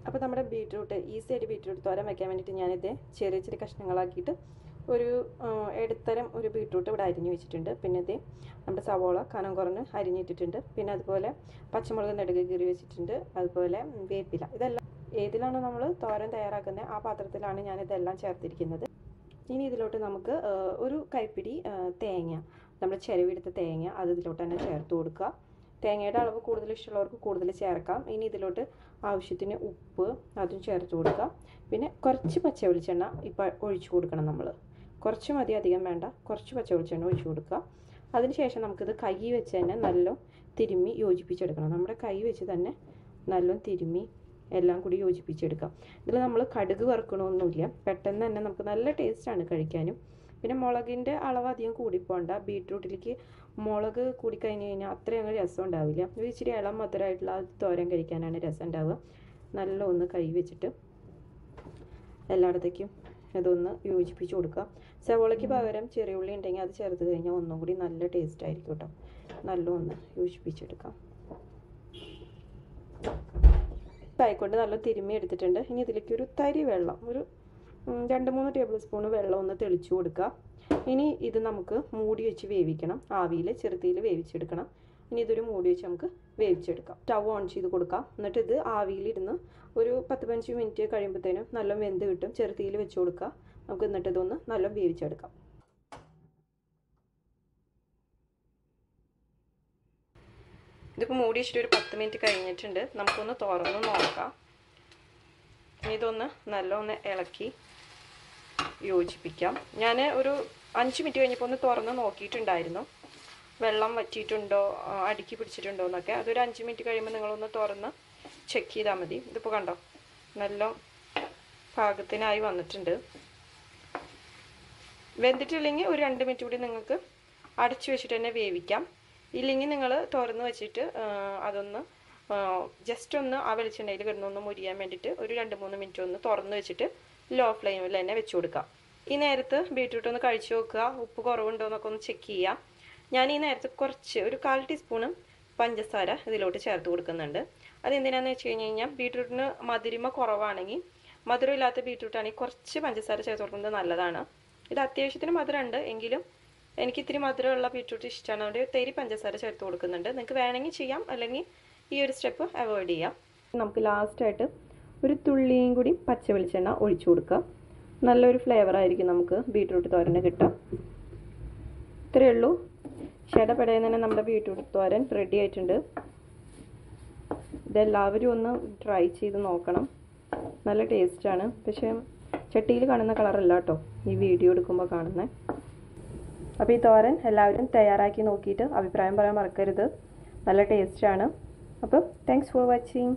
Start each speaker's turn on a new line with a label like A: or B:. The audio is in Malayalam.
A: അപ്പോൾ നമ്മുടെ ബീട്രൂട്ട് ഈസി ആയിട്ട് ബീട്രൂട്ട് തോരൻ വയ്ക്കാൻ വേണ്ടിയിട്ട് ഞാനിത് ചെറിയ ചെറിയ കഷ്ണങ്ങളാക്കിയിട്ട് ഒരു ഇടത്തരം ഒരു ബീട്രൂട്ട് ഇവിടെ അരിഞ്ഞു വെച്ചിട്ടുണ്ട്. പിന്നെ ഇത് നമ്മുടെ സവോള കനം കുറഞ്ഞ് അരിഞ്ഞിട്ടിട്ടുണ്ട്. പിന്നെ അതുപോലെ പച്ചമുളക് നെടുകെ കീറി വെച്ചിട്ടുണ്ട്. അതുപോലെ വേപ്പില. ഇതെല്ലാം ഏതിലാണോ നമ്മൾ തോരൻ തയ്യാറാക്കുന്നത് ആ പാത്രത്തിലാണ് ഞാനിതെല്ലാം ചേർത്തിരിക്കുന്നത്. ഇനി ഇതിലോട്ട് നമുക്ക് ഒരു കൈപ്പിടി തേങ്ങ, നമ്മൾ ചിരവിയെടുത്ത തേങ്ങ അത് ഇതിലോട്ട് തന്നെ ചേർത്ത് കൊടുക്കുക. തേങ്ങയുടെ അളവ് കൂടുതൽ ഇഷ്ടമുള്ളവർക്ക് കൂടുതൽ ചേർക്കാം. ഇനി ഇതിലോട്ട് ആവശ്യത്തിന് ഉപ്പ് അതും ചേർത്ത് കൊടുക്കുക. പിന്നെ കുറച്ച് പച്ച വെളിച്ചെണ്ണ ഇപ്പോൾ ഒഴിച്ചു കൊടുക്കണം. നമ്മൾ കുറച്ച് മതി, അധികം വേണ്ട. കുറച്ച് പച്ച വെളിച്ചെണ്ണ ഒഴിച്ചു കൊടുക്കുക. അതിനുശേഷം നമുക്കിത് കൈ വെച്ച് തന്നെ നല്ല തിരുമ്മി യോജിപ്പിച്ചെടുക്കണം. നമ്മുടെ കൈ വെച്ച് തന്നെ നല്ല തിരുമ്മി എല്ലാം കൂടി യോജിപ്പിച്ചെടുക്കാം. ഇതിൽ നമ്മൾ കടുക് വറുക്കണമൊന്നുമില്ല. പെട്ടെന്ന് തന്നെ നമുക്ക് നല്ല ടേസ്റ്റാണ് കഴിക്കാനും. പിന്നെ മുളകിൻ്റെ അളവ് അധികം കൂടിപ്പോണ്ട. ബീട്രൂട്ടിലേക്ക് മുളക് കൂടിക്കഴിഞ്ഞ് കഴിഞ്ഞാൽ അത്രയും രസം ഉണ്ടാവില്ല. ഒരു ഇച്ചിരി ഇളം മധുരമായിട്ടുള്ള തോരൻ കഴിക്കാനാണ് രസം ഉണ്ടാവുക. നല്ല ഒന്ന് കൈ വെച്ചിട്ട് എല്ലായിടത്തേക്കും ഇതൊന്ന് യോജിപ്പിച്ച് കൊടുക്കുക. സവോളയ്ക്ക് പകരം ചെറിയ ഉള്ളി ഉണ്ടെങ്കിൽ അത് ചേർത്ത് കഴിഞ്ഞാൽ ഒന്നും കൂടി നല്ല ടേസ്റ്റ് ആയിരിക്കും കേട്ടോ. നല്ല ഒന്ന് യോജിപ്പിച്ചെടുക്കാം. കൈക്കൊണ്ട് നല്ല തിരുമ്മി എടുത്തിട്ടുണ്ട്. ഇനി ഇതിലേക്ക് ഒരു തരി വെള്ളം, ഒരു 2-3 ടേബിൾ സ്പൂൺ വെള്ളം ഒന്ന് തെളിച്ചു കൊടുക്കുക. ഇനി ഇത് നമുക്ക് മൂടി വെച്ച് വേവിക്കണം. ആവിയിൽ ചെറുതീയിൽ വേവിച്ചെടുക്കണം. ഇനി ഇതൊരു മൂടി വെച്ച് നമുക്ക് വേവിച്ചെടുക്കാം. സ്റ്റവ് ഓൺ ചെയ്ത് കൊടുക്കാം. എന്നിട്ട് ഇത് ആവിയിലിരുന്ന് ഒരു 10-15 മിനിറ്റ് കഴിയുമ്പോഴത്തേനും നല്ല വെന്ത് കിട്ടും. ചെറുതീയിൽ വെച്ച് കൊടുക്കുക. നമുക്ക് എന്നിട്ട് ഇതൊന്ന് നല്ല വേവിച്ചെടുക്കാം. ഇതിപ്പോൾ മൂടി വെച്ചിട്ട് ഒരു 10 മിനിറ്റ് കഴിഞ്ഞിട്ടുണ്ട്. നമുക്കൊന്ന് തുറന്ന് നോക്കാം. ഇനി ഇതൊന്ന് നല്ലൊന്ന് ഇളക്കി യോജിപ്പിക്കാം. ഞാൻ ഒരു 5 മിനിറ്റ് കഴിഞ്ഞപ്പോൾ ഒന്ന് തുറന്ന് നോക്കിയിട്ടുണ്ടായിരുന്നു, വെള്ളം വറ്റിയിട്ടുണ്ടോ അടുക്കി പിടിച്ചിട്ടുണ്ടോ എന്നൊക്കെ. അതൊരു 5 മിനിറ്റ് കഴിയുമ്പോൾ നിങ്ങളൊന്ന് തുറന്ന് ചെക്ക് ചെയ്താൽ മതി. ഇതിപ്പോൾ കണ്ടോ നല്ല പാകത്തിനായി വന്നിട്ടുണ്ട്. വെന്തിട്ടില്ലെങ്കിൽ ഒരു 2 മിനിറ്റ് കൂടി നിങ്ങൾക്ക് അടച്ചു വെച്ചിട്ട് തന്നെ വേവിക്കാം. ഇല്ലെങ്കിൽ നിങ്ങൾ തുറന്ന് വെച്ചിട്ട് അതൊന്ന് ജസ്റ്റ് ഒന്ന് ആ വെളിച്ചെണ്ണയിൽ കിടന്നൊന്ന് മുരിയാൻ വേണ്ടിയിട്ട് ഒരു 2-3 മിനിറ്റ് ഒന്ന് തുറന്ന് വെച്ചിട്ട് ലോ ഫ്ലെയിമിൽ തന്നെ വെച്ച് കൊടുക്കാം. ഈ നേരത്ത് ബീട്രൂട്ട് ഒന്ന് കഴിച്ച് നോക്കുക. ഉപ്പ് കുറവുണ്ടോ എന്നൊക്കെ ഒന്ന് ചെക്ക് ചെയ്യുക. ഞാൻ ഈ നേരത്ത് കുറച്ച് ഒരു 1/4 ടീസ്പൂണ് പഞ്ചസാര ഇതിലോട്ട് ചേർത്ത് കൊടുക്കുന്നുണ്ട്. അതെന്തിനാന്ന് വെച്ച് കഴിഞ്ഞാൽ ബീട്രൂട്ടിന് മധുരിമ കുറവാണെങ്കിൽ, മധുരമില്ലാത്ത ബീട്രൂട്ടാണെങ്കിൽ കുറച്ച് പഞ്ചസാര ചേർത്ത് കൊടുക്കുന്നത് നല്ലതാണ്. ഇത് അത്യാവശ്യത്തിന് മധുരമുണ്ട് എങ്കിലും എനിക്ക് ഇത്തിരി മധുരമുള്ള ബീട്രൂട്ട് ഇഷ്ടമാണ്. അതുകൊണ്ട് തരി പഞ്ചസാര ചേർത്ത് കൊടുക്കുന്നുണ്ട്. നിങ്ങൾക്ക് വേണമെങ്കിൽ ചെയ്യാം, അല്ലെങ്കിൽ ഈ ഒരു സ്റ്റെപ്പ് അവോയ്ഡ് ചെയ്യാം. നമുക്ക് ലാസ്റ്റായിട്ട് ഒരു തുള്ളിയും കൂടി പച്ച വെളിച്ചെണ്ണ ഒഴിച്ചു കൊടുക്കുക. നല്ലൊരു ഫ്ലേവർ ആയിരിക്കും നമുക്ക് ബീട്രൂട്ട് തോരന് കിട്ടുക. ഇത്രയേ ഉള്ളൂ. ഷടപടയിൽ തന്നെ നമ്മുടെ ബീട്രൂട്ട് തോരൻ റെഡി ആയിട്ടുണ്ട്. ഇതെല്ലാവരും ഒന്ന് ട്രൈ ചെയ്ത് നോക്കണം. നല്ല ടേസ്റ്റാണ്. പക്ഷേ ചട്ടിയിൽ കാണുന്ന കളറല്ല കേട്ടോ ഈ വീഡിയോ എടുക്കുമ്പോൾ കാണുന്നത്. അപ്പോൾ ഈ തോരൻ എല്ലാവരും തയ്യാറാക്കി നോക്കിയിട്ട് അഭിപ്രായം പറയാൻ മറക്കരുത്. നല്ല ടേസ്റ്റാണ്. അപ്പോൾ താങ്ക്സ് ഫോർ വാച്ചിങ്.